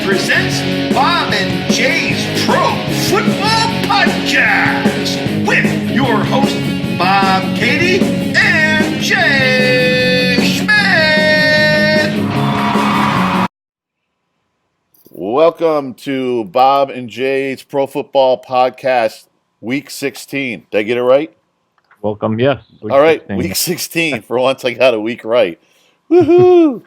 presents Bob and Jay's Pro Football Podcast with your host, Bob Katie and Jay Schmidt. Welcome to Bob and Jay's Pro Football Podcast, Week 16. Did I get it right? Welcome, yes. All right, 16. Week 16. For once, I got a week right. Woohoo!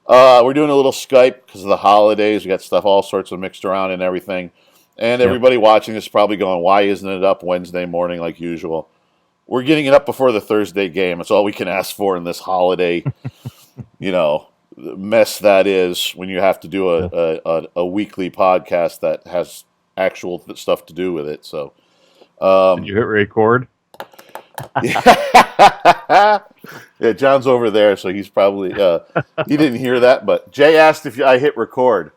We're doing a little Skype because of the holidays. We got stuff all sorts of mixed around and everything. And everybody watching this is probably going, why isn't it up Wednesday morning like usual? We're getting it up before the Thursday game. That's all we can ask for in this holiday, mess that is when you have to do a weekly podcast that has actual stuff to do with it. So, Did you hit record? Yeah, John's over there, so he's probably he didn't hear that. But Jay asked if I hit record.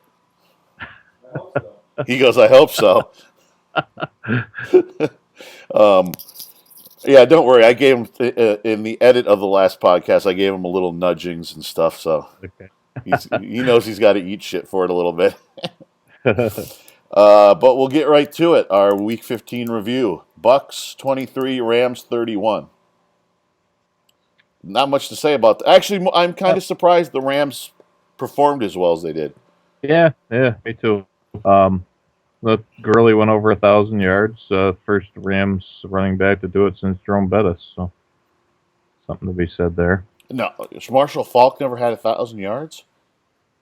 I hope so. He goes, "I hope so." Yeah, don't worry. I gave him in the edit of the last podcast. I gave him a little nudgings and stuff, so Okay. he knows he's got to eat shit for it a little bit. But we'll get right to it. Our Week 15 review: Bucks 23, Rams 31. Not much to say about that. Actually, I'm kind of surprised the Rams performed as well as they did. Yeah, me too. The Gurley went over 1,000 yards. First Rams running back to do it since Jerome Bettis. So something to be said there. No, Marshall Faulk never had 1,000 yards.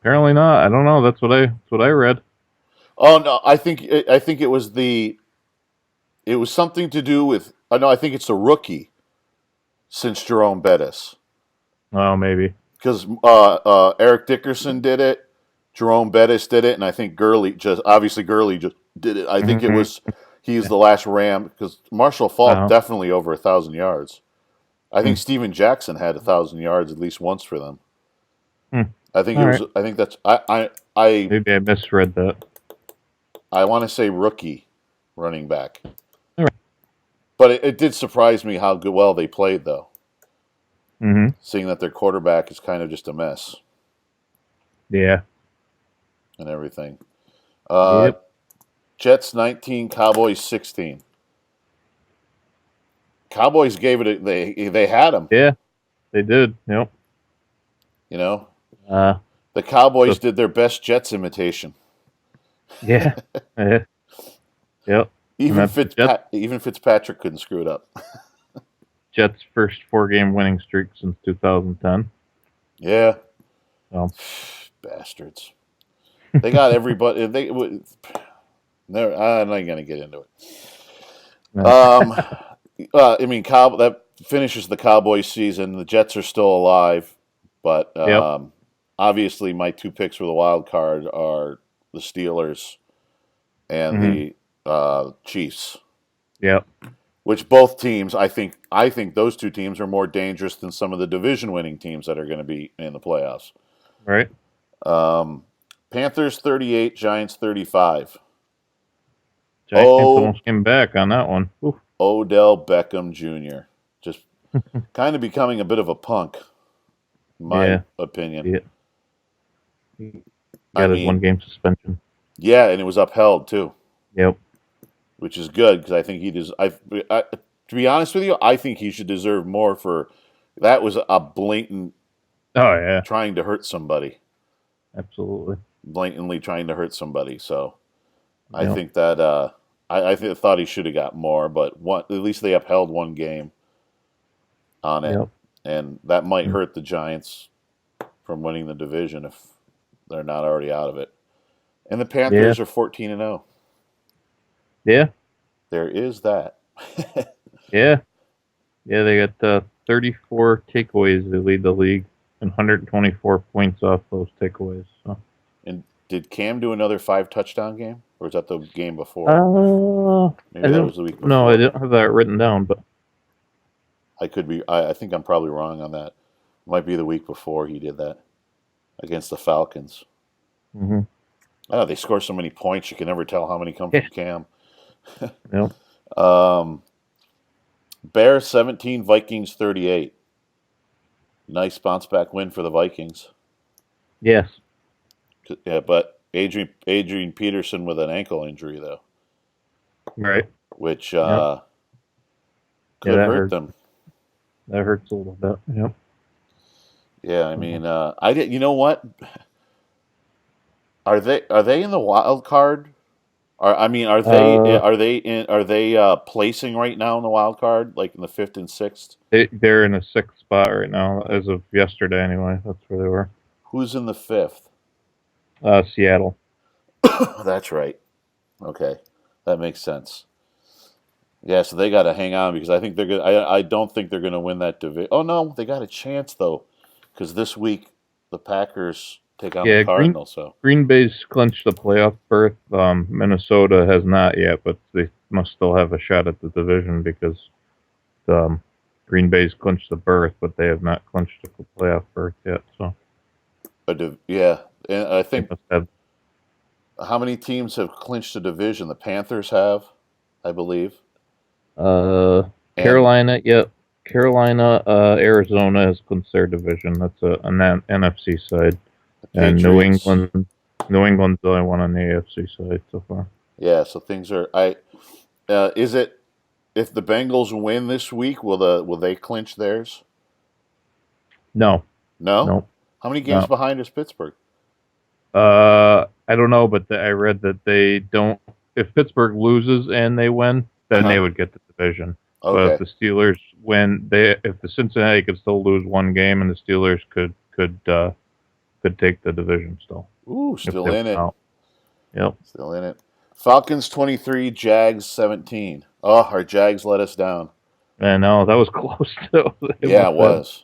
Apparently not. I don't know. That's what I read. Oh no, I think it was something to do with. I think it's a rookie since Jerome Bettis. Oh, maybe. Because Eric Dickerson did it, Jerome Bettis did it, and I think Gurley just did it. I think it was he's the last Ram because Marshall Faulk definitely over 1,000 yards. I think Steven Jackson had 1,000 yards at least once for them. I think I think that's I maybe I misread that. I want to say rookie running back. All right. But it did surprise me how well they played, though. Mm-hmm. Seeing that their quarterback is kind of just a mess. Yeah. And everything. Yep. Jets 19, Cowboys 16. Cowboys gave it. They had them. Yeah, they did. Yep. The Cowboys did their best Jets imitation. Yeah. Yep. Even Fitzpatrick couldn't screw it up. Jets' first 4-game winning streak since 2010. Yeah. So. Bastards. They got everybody. I'm not going to get into it. That finishes the Cowboys season. The Jets are still alive, but obviously my two picks for the wild card are the Steelers and the Chiefs. Yep. Which both teams, I think those two teams are more dangerous than some of the division-winning teams that are going to be in the playoffs. Right. Panthers 38, Giants 35. Giants almost came back on that one. Oof. Odell Beckham Jr. just kind of becoming a bit of a punk, in my opinion. Yeah. Got his 1-game suspension. Yeah, and it was upheld too. Yep. Which is good because I think to be honest with you, I think he should deserve more for that. Was a blatant. Oh yeah. Trying to hurt somebody. Absolutely. Blatantly trying to hurt somebody. So, I think that I thought he should have got more, but at least they upheld 1 game on it, and that might hurt the Giants from winning the division if they're not already out of it. And the Panthers are 14-0. Yeah. There is that. Yeah. Yeah, they got 34 takeaways. They lead the league and 124 points off those takeaways. So. And did Cam do another 5-touchdown game? Or was that the game before? Maybe that was the week before. No, I didn't have that written down, but I could be. I think I'm probably wrong on that. It might be the week before he did that against the Falcons. Mm-hmm. I know they score so many points, you can never tell how many come from Cam. Yep. Bears 17, Vikings 38. Nice bounce back win for the Vikings. Yes. Yeah, but Adrian Peterson with an ankle injury though, Right. which Yep. could hurt them. That hurts a little bit. Yep. Yeah, I mean, I did. You know what? Are they in the wild card? Are they placing right now in the wild card, like in the 5th and 6th? They're in the 6th spot right now, as of yesterday. Anyway, that's where they were. Who's in the 5th? Seattle. That's right. Okay, that makes sense. Yeah, so they got to hang on because I think they're going. I don't think they're going to win that division. Oh no, they got a chance though, because this week the Packers take on the Cardinals. Green Bay's clinched the playoff berth. Minnesota has not yet, but they must still have a shot at the division because Green Bay's clinched the berth, but they have not clinched the playoff berth yet. So, yeah, and I think have, how many teams have clinched a division? The Panthers have, I believe. Carolina, yep. Carolina, Arizona has clinched their division. That's an NFC side. And New England's the only one on the AFC side so far. Yeah, so things are. Is it if the Bengals win this week? Will they clinch theirs? No. No. How many games behind is Pittsburgh? I don't know, but I read that they don't. If Pittsburgh loses and they win, then they would get the division. Okay. But if the Steelers win, if the Cincinnati could still lose one game, and the Steelers could take the division still. Ooh, still in it. Yep. Still in it. Falcons 23, Jags 17. Oh, our Jags let us down. I know, that was close too. It was.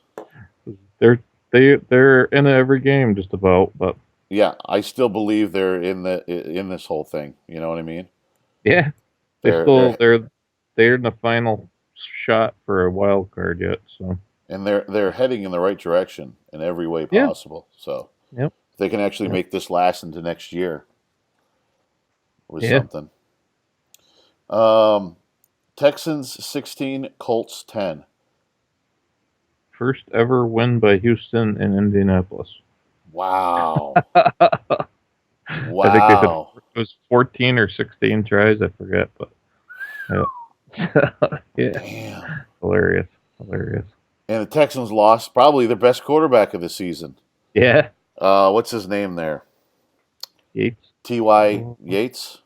They're in every game just about, but yeah, I still believe they're in this whole thing. You know what I mean? Yeah. They're in the final shot for a wild card yet, so. And they're heading in the right direction in every way possible. So if they can actually make this last into next year with something. Texans 16, Colts 10. First ever win by Houston in Indianapolis. Wow. Wow. I think they said it was 14 or 16 tries, I forget, but yeah. Damn. Hilarious. And the Texans lost probably their best quarterback of the season. Yeah. What's his name there? Yates. T.Y. Yates?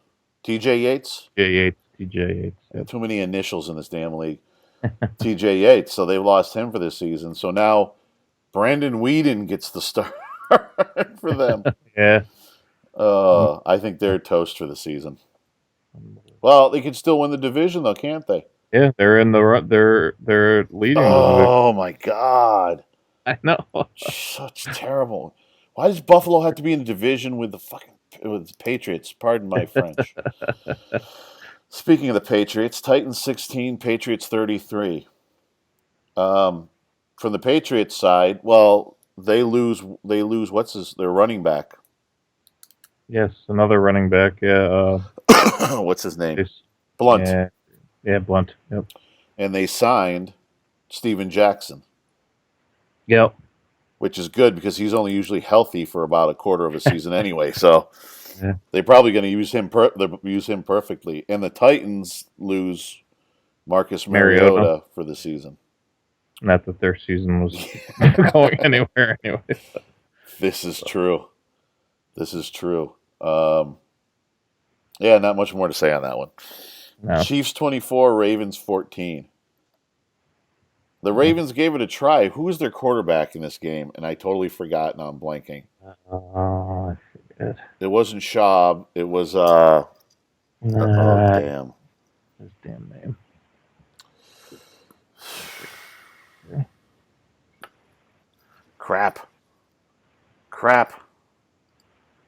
T.J. Yates? TJ Yates. Yeah, too many initials in this damn league. T.J. Yates. So they've lost him for this season. So now Brandon Whedon gets the start for them. Yeah. I think they're toast for the season. Well, they can still win the division though, can't they? Yeah, they're in they're leading. Oh my God! I know. Such terrible. Why does Buffalo have to be in the division with the Patriots? Pardon my French. Speaking of the Patriots, Titans 16, Patriots 33. From the Patriots side, well, they lose. What's their running back? Yes, another running back. Yeah. What's his name? Blunt. Yeah, Blunt. Yep. And they signed Steven Jackson. Yep. Which is good because he's only usually healthy for about a quarter of a season anyway. So they're probably going to use him. Use him perfectly. And the Titans lose Marcus Mariota for the season. Not that their season was going anywhere anyway. This is true. Yeah, not much more to say on that one. No. Chiefs 24, Ravens 14. The Ravens gave it a try. Who was their quarterback in this game? And I totally forgot. Now I'm blanking. I forget. It wasn't Schaub. It was damn. His damn name. Crap.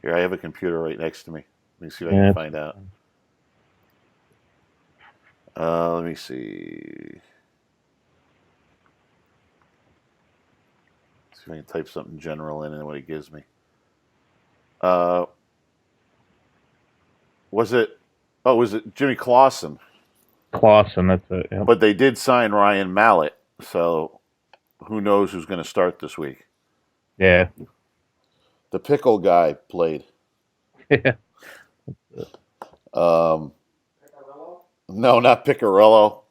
Here, I have a computer right next to me. Let me see if I can find out. Let me see. See if I can type something general in and what it gives me. Was it Jimmy Clausen? Clausen, that's it. Yep. But they did sign Ryan Mallett, so who knows who's going to start this week? Yeah. The pickle guy played. Yeah. No, not Picarello.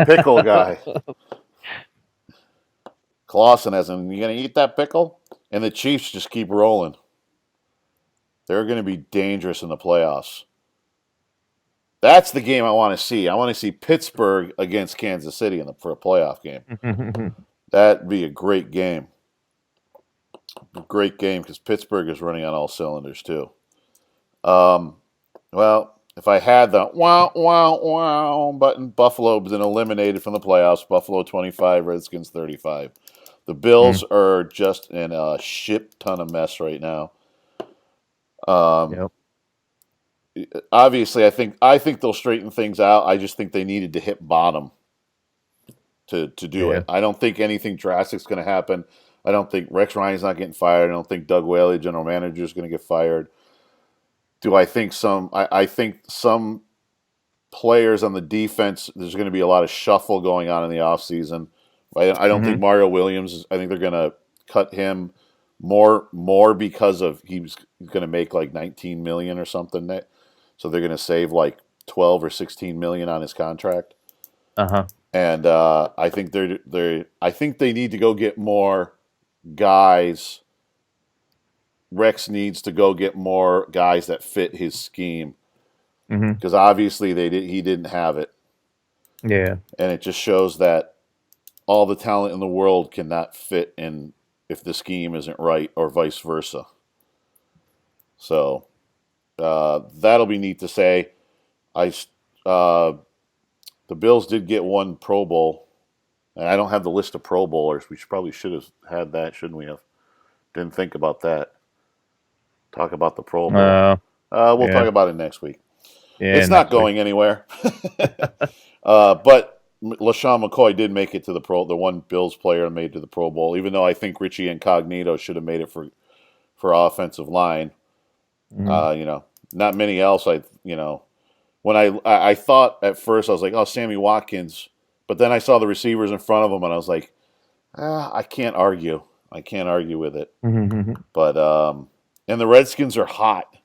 Pickle guy. Clausen has him. You going to eat that pickle? And the Chiefs just keep rolling. They're going to be dangerous in the playoffs. That's the game I want to see. I want to see Pittsburgh against Kansas City for a playoff game. That'd be a great game. Great game because Pittsburgh is running on all cylinders too. Well, if I had the wow, wow, wow button, Buffalo been eliminated from the playoffs. Buffalo 25, Redskins 35. The Bills are just in a shit ton of mess right now. Yep. Obviously, I think they'll straighten things out. I just think they needed to hit bottom to do it. I don't think anything drastic is going to happen. I don't think Rex Ryan's not getting fired. I don't think Doug Whaley, general manager, is going to get fired. Do I think some? I think some players on the defense, there's going to be a lot of shuffle going on in the offseason. I don't think Mario Williams, I think they're going to cut him more because of he's going to make like $19 million or something. So they're going to save like $12 or $16 million on his contract. And I think I think they need to go get more guys. Rex needs to go get more guys that fit his scheme because obviously he didn't have it. Yeah, and it just shows that all the talent in the world cannot fit in if the scheme isn't right, or vice versa. So that'll be neat to say. The Bills did get one Pro Bowl, and I don't have the list of Pro Bowlers. We probably should have had that, shouldn't we have? Didn't think about that. Talk about the Pro Bowl. We'll talk about it next week. Yeah, it's not going anywhere. But LaShawn McCoy did make it to the one Bills player made to the Pro Bowl, even though I think Richie Incognito should have made it for offensive line. Not many else. When I thought at first, I was like, oh, Sammy Watkins. But then I saw the receivers in front of him, and I was like, I can't argue. I can't argue with it. But and the Redskins are hot.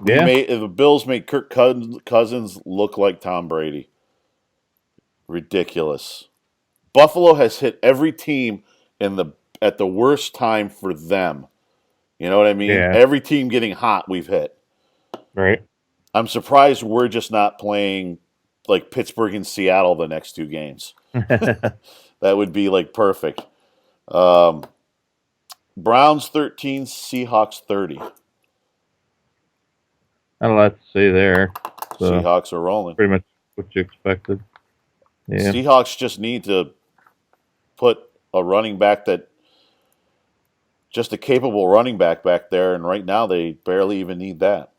The Bills made Kirk Cousins look like Tom Brady. Ridiculous. Buffalo has hit every team at the worst time for them. You know what I mean? Yeah. Every team getting hot, we've hit. Right. I'm surprised we're just not playing like Pittsburgh and Seattle the next two games. That would be like perfect. Browns 13, Seahawks 30. Not a lot to say there. So Seahawks are rolling. Pretty much what you expected. Yeah. Seahawks just need to put a running back just a capable running back there, and right now they barely even need that.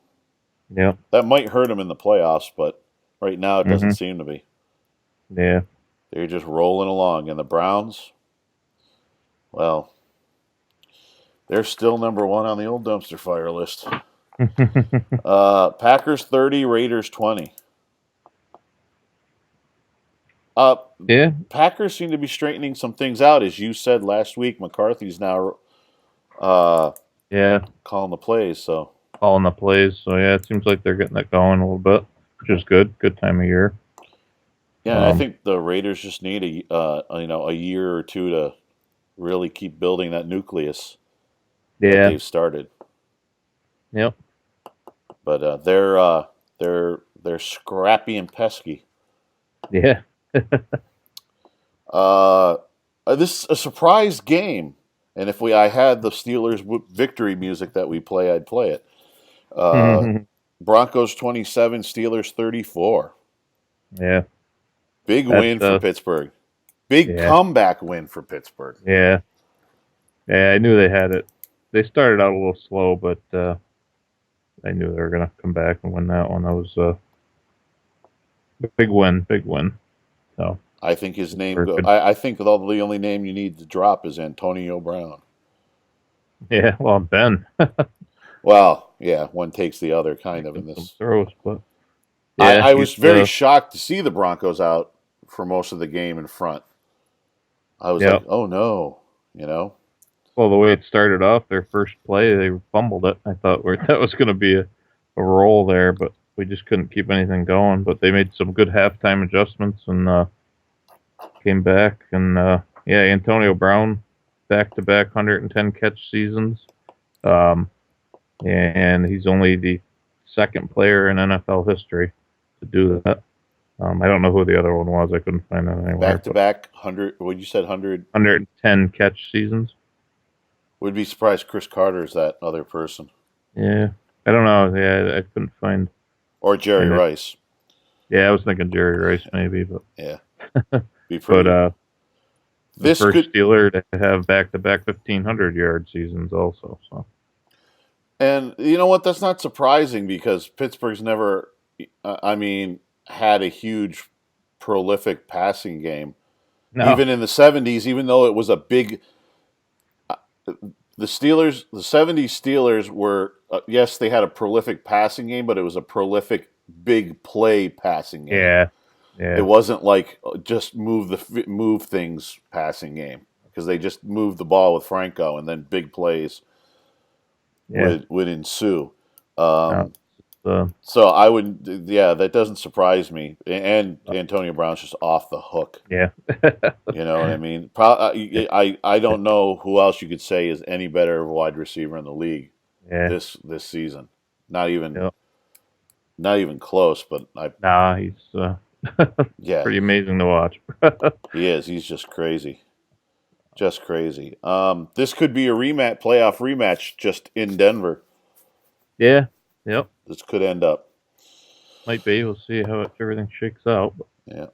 Yeah. That might hurt them in the playoffs, but right now it doesn't seem to be. Yeah. They're just rolling along. And the Browns, well, they're still number one on the old dumpster fire list. Packers 30, Raiders 20. Yeah. Packers seem to be straightening some things out. As you said last week, McCarthy's now calling the plays. So Calling the plays. So, yeah, it seems like they're getting that going a little bit, which is good. Good time of year. Yeah, I think the Raiders just need a year or two to really keep building that nucleus that they've started. Yep. But they're scrappy and pesky. Yeah. This is a surprise game, and if I had the Steelers victory music that we play, I'd play it. Broncos 27, Steelers 34. Yeah. Big win for Pittsburgh. Big comeback win for Pittsburgh. Yeah. Yeah, I knew they had it. They started out a little slow, but I knew they were going to come back and win that one. That was a big win. So I think his name. I think the only name you need to drop is Antonio Brown. Yeah, well, Ben. Well, yeah, one takes the other, kind of in this. Throws, but I was very shocked to see the Broncos out for most of the game in front. I was like, oh no, Well, the way it started off, their first play, they fumbled it. I thought that was going to be roll there, but we just couldn't keep anything going. But they made some good halftime adjustments and came back. And yeah, Antonio Brown, back-to-back 110 catch seasons. And he's only the second player in NFL history to do that. I don't know who the other one was. I couldn't find that anywhere. Back-to-back 100. What you said 100? 110 catch seasons. Would be surprised Chris Carter is that other person. Yeah, I don't know. Yeah, I couldn't find. Or Jerry Rice. Yeah, I was thinking Jerry Rice maybe, but yeah, be pretty. But the first Steeler to have back-to-back 1,500-yard seasons also. So. And you know what? That's not surprising because Pittsburgh's never, had a huge, prolific passing game. No. Even in the 70s, even though it was a big. The 70s Steelers were, yes, they had a prolific passing game, but it was a prolific big play passing game. Yeah. It wasn't like just move things passing game because they just moved the ball with Franco and then big plays would ensue. So I would, that doesn't surprise me. And Antonio Brown's just off the hook. Yeah. You know what I mean? I don't know who else you could say is any better wide receiver in the league this season. Not even close. But he's pretty amazing to watch. He is. He's just crazy. Just crazy. This could be a playoff rematch just in Denver. Yeah. Yep. This could end up. Might be. We'll see how everything shakes out. Yeah.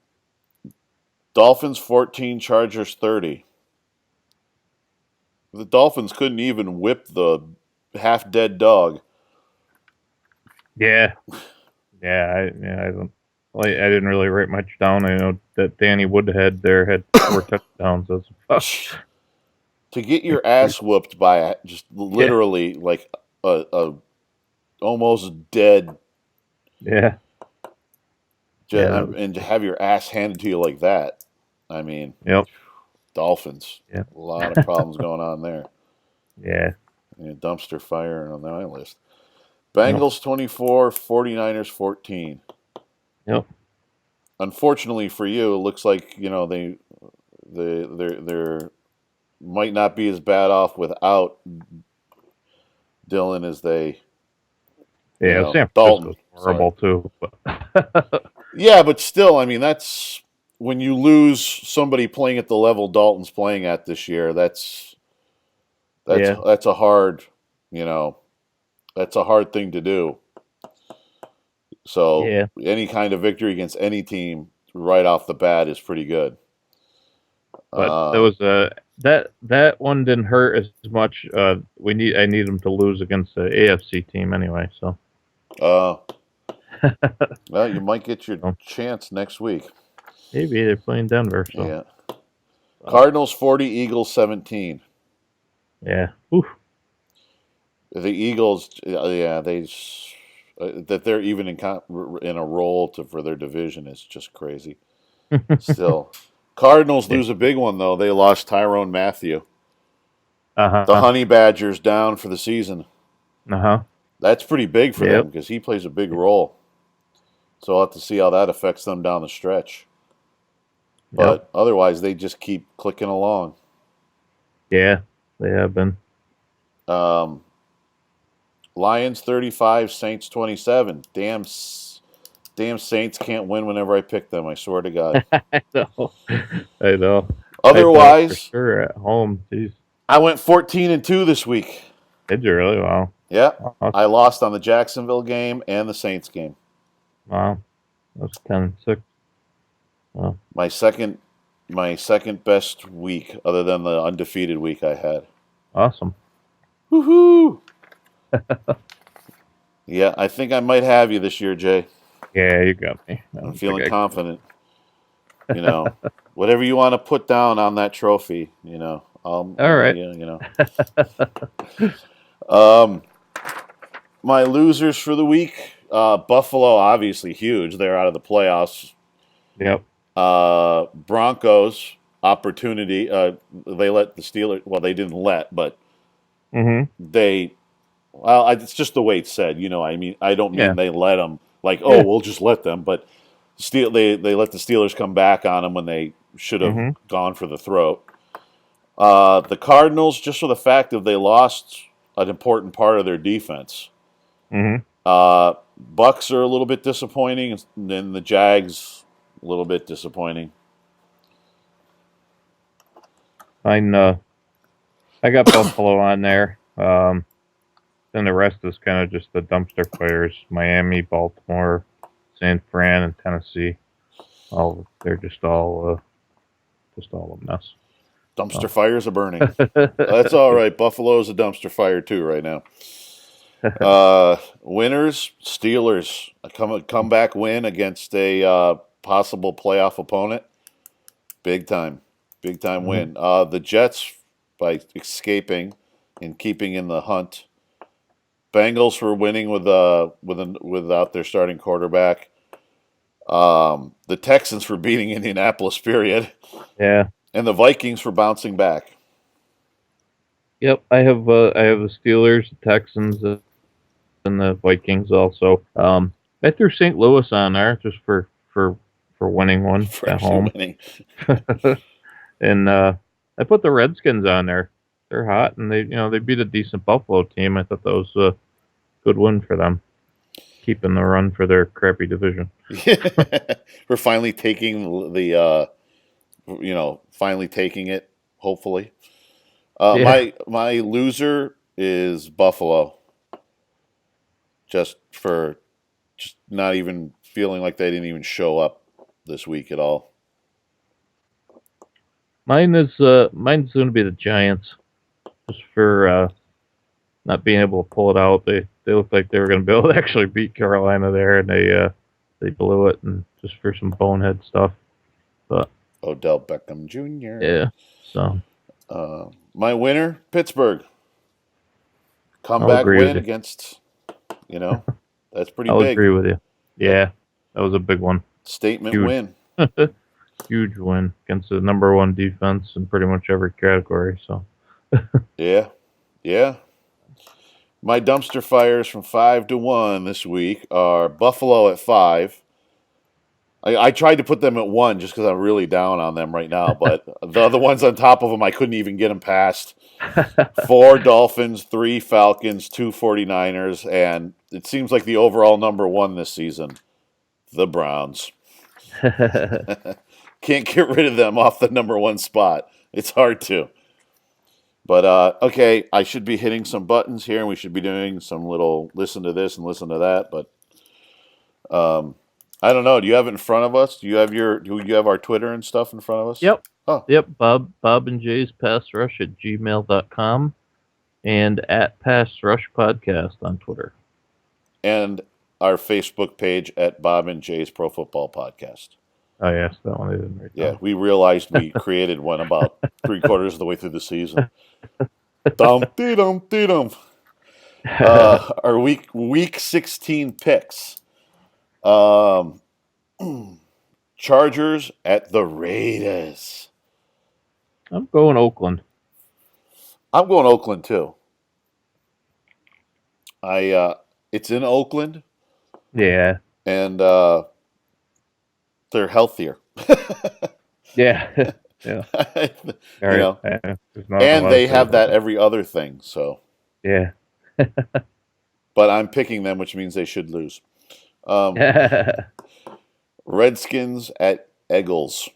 Dolphins 14, Chargers 30. The Dolphins couldn't even whip the half-dead dog. Yeah. I didn't really write much down. I know that Danny Woodhead there had 4 touchdowns. To get your ass whooped by just literally like a almost dead. Yeah. And to have your ass handed to you like that. I mean, Dolphins. Yep. A lot of problems going on there. Yeah. Dumpster fire on that list. Bengals 24, 49ers 14. Yep. Unfortunately for you, it looks like, they might not be as bad off without Dylan as they. Yeah, San Francisco's horrible too. Yeah, but still, I mean, that's when you lose somebody playing at the level Dalton's playing at this year. That's a hard, that's a hard thing to do. So any kind of victory against any team right off the bat is pretty good. But there was that one didn't hurt as much. I need them to lose against the AFC team anyway. So. Well, you might get your chance next week. Maybe they're playing Denver. So. Yeah. Cardinals 40, Eagles 17. Yeah. Oof. The Eagles, that they're even in a role for their division is just crazy. Still, Cardinals lose a big one though. They lost Tyrone Matthew. The Honey Badgers down for the season. That's pretty big for them because he plays a big role. So I'll have to see how that affects them down the stretch. But otherwise, they just keep clicking along. Yeah, they have been. Lions 35, Saints 27. Damn Saints can't win whenever I pick them. I swear to God. I know. Otherwise, for sure at home. Jeez. I went 14-2 this week. Did you really? Wow. Yeah, I lost on the Jacksonville game and the Saints game. Wow, that's 10-6. Wow. My second best week, other than the undefeated week I had. Awesome. Woohoo! Yeah, I think I might have you this year, Jay. Yeah, you got me. I'm feeling confident. Whatever you want to put down on that trophy, all right. My losers for the week, Buffalo, obviously huge. They're out of the playoffs. Yep. Broncos, opportunity. They let the Steelers. Well, they didn't let, but they Well, it's just the way it's said. I mean, I don't mean they let them we'll just let them, but they let the Steelers come back on them when they should have gone for the throat. The Cardinals, just for the fact of they lost an important part of their defense. Bucks are a little bit disappointing, and then the Jags a little bit disappointing. I got Buffalo on there. Then the rest is kind of just the dumpster fires: Miami, Baltimore, San Fran, and Tennessee. They're just all a mess. Dumpster fires are burning. That's all right. Buffalo's a dumpster fire too right now. Winners, Steelers, a comeback win against a possible playoff opponent. Big time win. The Jets by escaping and keeping in the hunt. Bengals for winning without their starting quarterback. The Texans for beating Indianapolis. Period. Yeah. And the Vikings for bouncing back. Yep, I have the Steelers, the Texans, and the Vikings also. I threw St. Louis on there just for winning one at home. Winning. And I put the Redskins on there. They're hot, and they beat a decent Buffalo team. I thought that was a good win for them, keeping the run for their crappy division. We're finally taking finally taking it. Hopefully, my loser is Buffalo. Just not even feeling like they didn't even show up this week at all. Mine's going to be the Giants, just for not being able to pull it out. They looked like they were going to be able to actually beat Carolina there, and they blew it, and just for some bonehead stuff. But Odell Beckham Jr. Yeah. So my winner, Pittsburgh. Comeback win against. That's pretty I'll big. I'll agree with you. Yeah, that was a big one. Statement Huge. Win. Huge win against the number one defense in pretty much every category. So. Yeah. My dumpster fires from 5 to 1 this week are Buffalo at 5. I tried to put them at 1 just because I'm really down on them right now, but the other ones on top of them, I couldn't even get them past. 4 Dolphins, 3 Falcons, 2 49ers, and it seems like the overall number 1 this season, the Browns. Can't get rid of them off the number 1 spot. It's hard to. But, okay, I should be hitting some buttons here, and we should be doing some little listen to this and listen to that, but I don't know. Do you have it in front of us? Do you have our Twitter and stuff in front of us? Yep. Oh. Yep. Bob and Jay's Pass Rush at gmail.com and at Pass Rush Podcast on Twitter. And our Facebook page at Bob and Jay's Pro Football Podcast. Oh, yes, that one I didn't write down. Yeah, we realized we created one about 3/4 of the way through the season. Dum-dee-dum-dee-dum. Our week 16 picks. Chargers at the Raiders. I'm going Oakland. I'm going Oakland too. It's in Oakland. Yeah. And they're healthier. Yeah. Yeah. And they have that every other thing, so. Yeah. But I'm picking them, which means they should lose. Redskins at Eagles.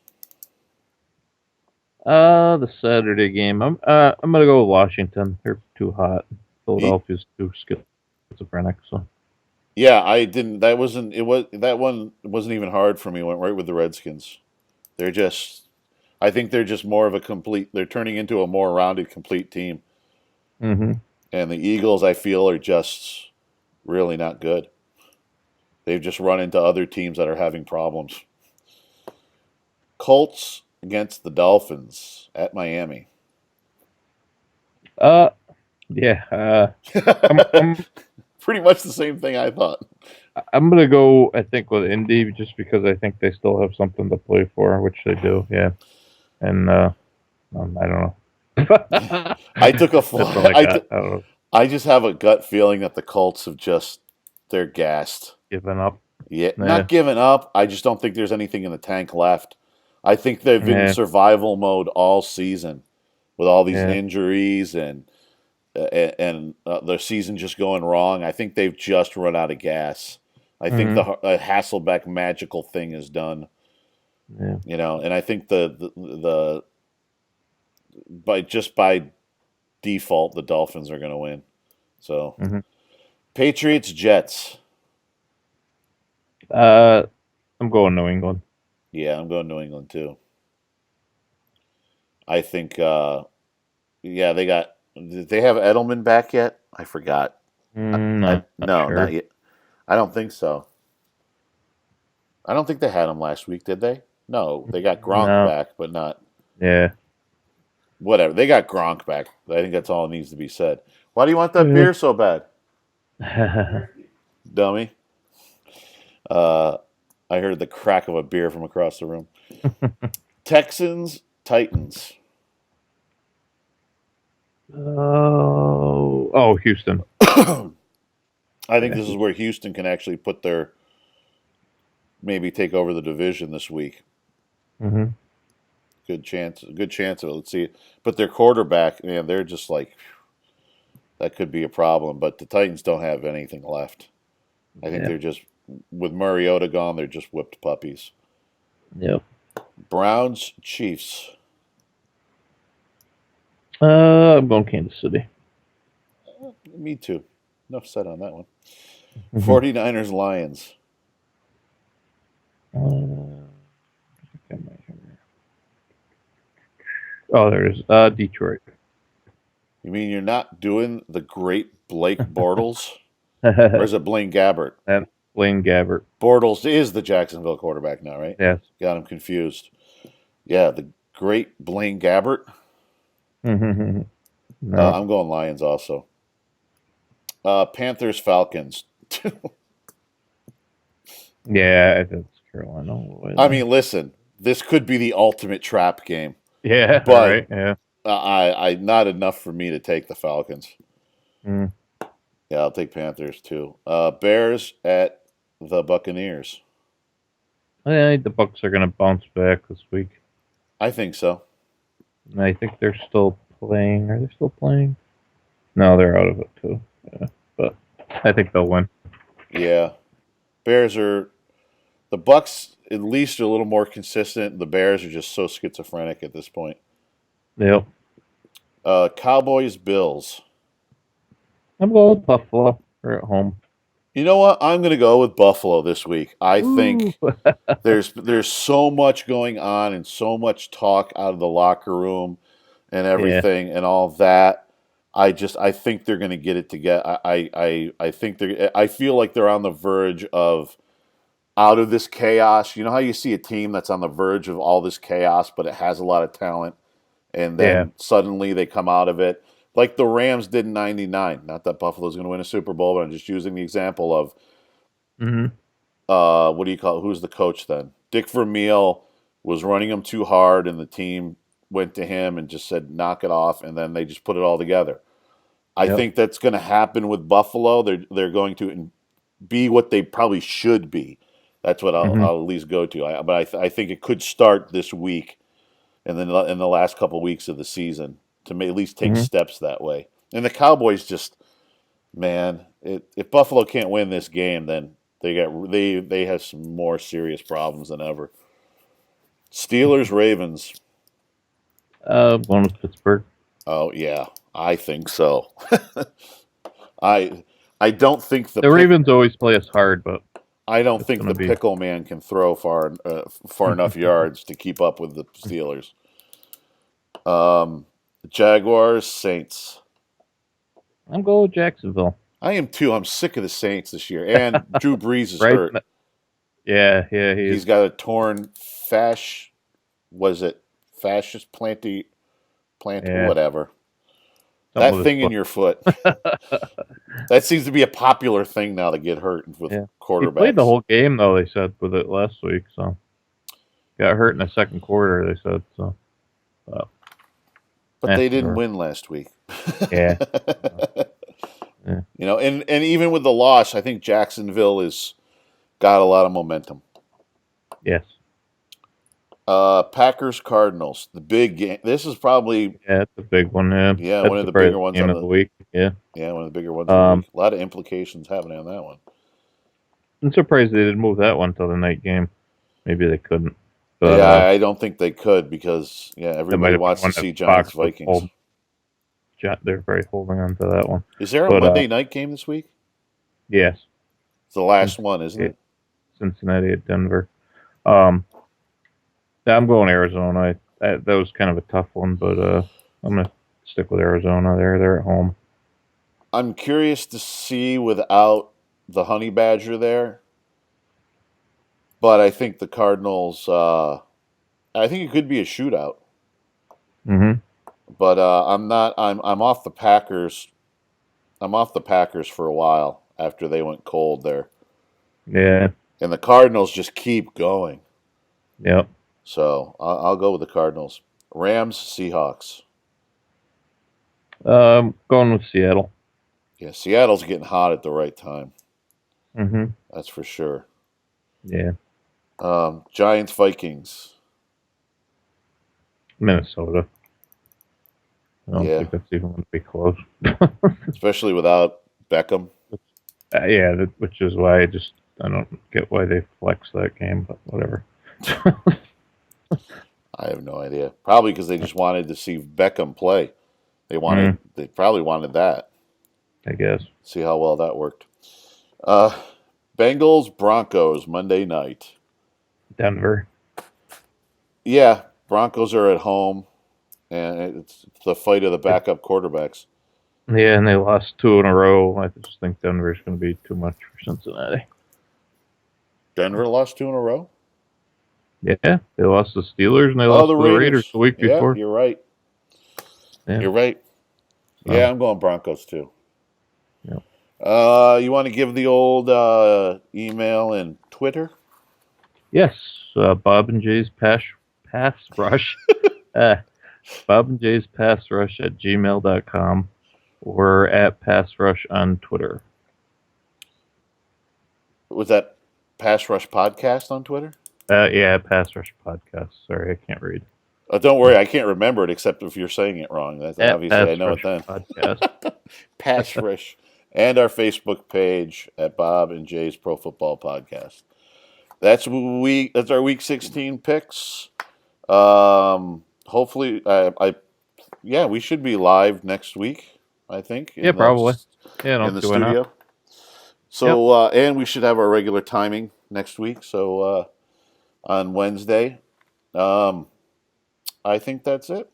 The Saturday game. I'm gonna go with Washington. They're too hot. Philadelphia's too schizophrenic. So. Yeah, I didn't. That one wasn't even hard for me. Went right with the Redskins. I think they're just more of a complete. They're turning into a more rounded, complete team. Mm-hmm. And the Eagles, I feel, are just really not good. They've just run into other teams that are having problems. Colts against the Dolphins at Miami. Yeah. Pretty much the same thing I thought. I'm going to go, I think, with Indy just because I think they still have something to play for, which they do, yeah. And I don't know. I took a I just have a gut feeling that the Colts they're gassed. Giving up. Yeah, not giving up. I just don't think there's anything in the tank left. I think they've been in survival mode all season with all these injuries and their season just going wrong. I think they've just run out of gas. I think the Hasselbeck magical thing is done. Yeah. And I think the by default the Dolphins are going to win. So Patriots Jets. I'm going New England. Yeah, I'm going New England too. I think they got. Did they have Edelman back yet? I forgot. No, not yet. I don't think so. I don't think they had him last week, did they? No, they got Gronk back, but not. Yeah. Whatever. They got Gronk back. I think that's all that needs to be said. Why do you want that beer so bad? Dummy. I heard the crack of a beer from across the room. Texans, Titans. Houston. I think this is where Houston can actually maybe take over the division this week. Mm-hmm. Good chance of it. Let's see. But their quarterback, man, they're just like, that could be a problem. But the Titans don't have anything left. I think they're just, with Mariota gone, they're just whipped puppies. Yep. Browns, Chiefs. I'm going Kansas City. Me too. Enough said on that one. 49ers, Lions. There's Detroit. You mean you're not doing the great Blake Bortles? Or is it Blaine Gabbert? Blaine Gabbert. Bortles is the Jacksonville quarterback now, right? Yes. Got him confused. Yeah, the great Blaine Gabbert. No. I'm going Lions also. Panthers, Falcons. Yeah, that's Carolina. I mean, listen, this could be the ultimate trap game. Yeah, but right. Yeah. I not enough for me to take the Falcons. Mm. Yeah, I'll take Panthers too. Bears at the Buccaneers. I think the Bucs are going to bounce back this week. I think so. And I think they're still playing. Are they still playing? No, they're out of it too. Yeah, but I think they'll win. Yeah, the Bucs at least are a little more consistent. The Bears are just so schizophrenic at this point. Yep. Cowboys, Bills. I'm going with Buffalo. They're at home. You know what? I'm going to go with Buffalo this week. I think there's so much going on and so much talk out of the locker room and everything and all that. I think they're going to get it together. I feel like they're on the verge of out of this chaos. You know how you see a team that's on the verge of all this chaos, but it has a lot of talent, and then suddenly they come out of it. Like the Rams did in '99. Not that Buffalo's going to win a Super Bowl, but I'm just using the example of what do you call it? Who's the coach then? Dick Vermeil was running them too hard, and the team went to him and just said, knock it off, and then they just put it all together. I think that's going to happen with Buffalo. They're going to be what they probably should be. That's what I'll at least go to. But I think it could start this week and then in the last couple of weeks of the season to at least take steps that way. And the Cowboys just, man, if Buffalo can't win this game, then they have some more serious problems than ever. Steelers, Ravens. Going with Pittsburgh. Oh yeah, I think so. I don't think the Ravens always play us hard, but I don't think the pickle man can throw far enough yards to keep up with the Steelers. Jaguars, Saints. I'm going with Jacksonville. I am too. I'm sick of the Saints this year, and Drew Brees is hurt. Yeah, he's got a torn fascious planty, whatever. That thing in your foot. That seems to be a popular thing now to get hurt with quarterbacks. He played the whole game, though, they said, with it last week. So got hurt in the second quarter, they said. So, but they didn't win last week. Yeah. You know, and even with the loss, I think Jacksonville has got a lot of momentum. Yes. Packers Cardinals, the big game. This is probably it's a big one. Yeah, yeah, that's one of the probably bigger ones game on of the week. Yeah, one of the bigger ones of the week. A lot of implications happening on that one. I'm surprised they didn't move that one till the night game. Maybe they couldn't. But, yeah, I don't think they could because everybody wants to see Giants Vikings. They're very holding on to that one. Is there a Monday night game this week? Yes, it's the last one, isn't it? Cincinnati at Denver. I'm going Arizona. That was kind of a tough one, but I'm gonna stick with Arizona. They're at home. I'm curious to see without the Honey Badger there, but I think the Cardinals. I think it could be a shootout. Mm-hmm. But I'm not. I'm off the Packers. I'm off the Packers for a while after they went cold there. Yeah. And the Cardinals just keep going. Yep. So I'll go with the Cardinals. Rams, Seahawks. Going with Seattle. Yeah, Seattle's getting hot at the right time. Mm-hmm. That's for sure. Yeah. Giants, Vikings. Minnesota. I don't think that's even going to be close. Especially without Beckham. Which is why I don't get why they flex that game, but whatever. I have no idea. Probably because they just wanted to see Beckham play. They probably wanted that. I guess. See how well that worked. Bengals, Broncos, Monday night. Denver. Yeah, Broncos are at home, and it's the fight of the backup quarterbacks. Yeah, and they lost 2 in a row. I just think Denver's going to be too much for Cincinnati. Denver lost 2 in a row? Yeah, they lost the Steelers and they lost the Raiders the week before. You're right. Yeah. You're right. Yeah, I'm going Broncos too. Yeah. You want to give the old email and Twitter? Yes, Bob and Jay's Pass Rush. Bob and Jay's Pass Rush at gmail.com or at Pass Rush on Twitter. Was that Pass Rush Podcast on Twitter? Yeah, Pass Rush Podcast. Sorry, I can't read. Don't worry, I can't remember it except if you're saying it wrong. That's obviously I know it then. Podcast. Pass Rush. And our Facebook page at Bob and Jay's Pro Football Podcast. That's our Week 16 picks. Hopefully, we should be live next week, I think. Probably. In the studio. Not. So, and we should have our regular timing next week. So, on Wednesday. I think that's it.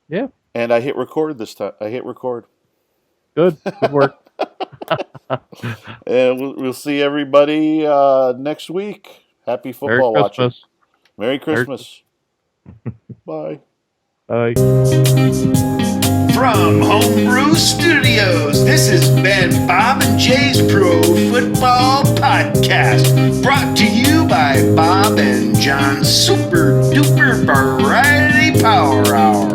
Yeah. And I hit record this time. Good work. And we'll see everybody next week. Happy football watching. Merry Christmas. Bye. Bye. From Homebrew Studios, this has been Bob and Jay's Pro Football Podcast, brought to you by Bob and John's Super Duper Variety Power Hour.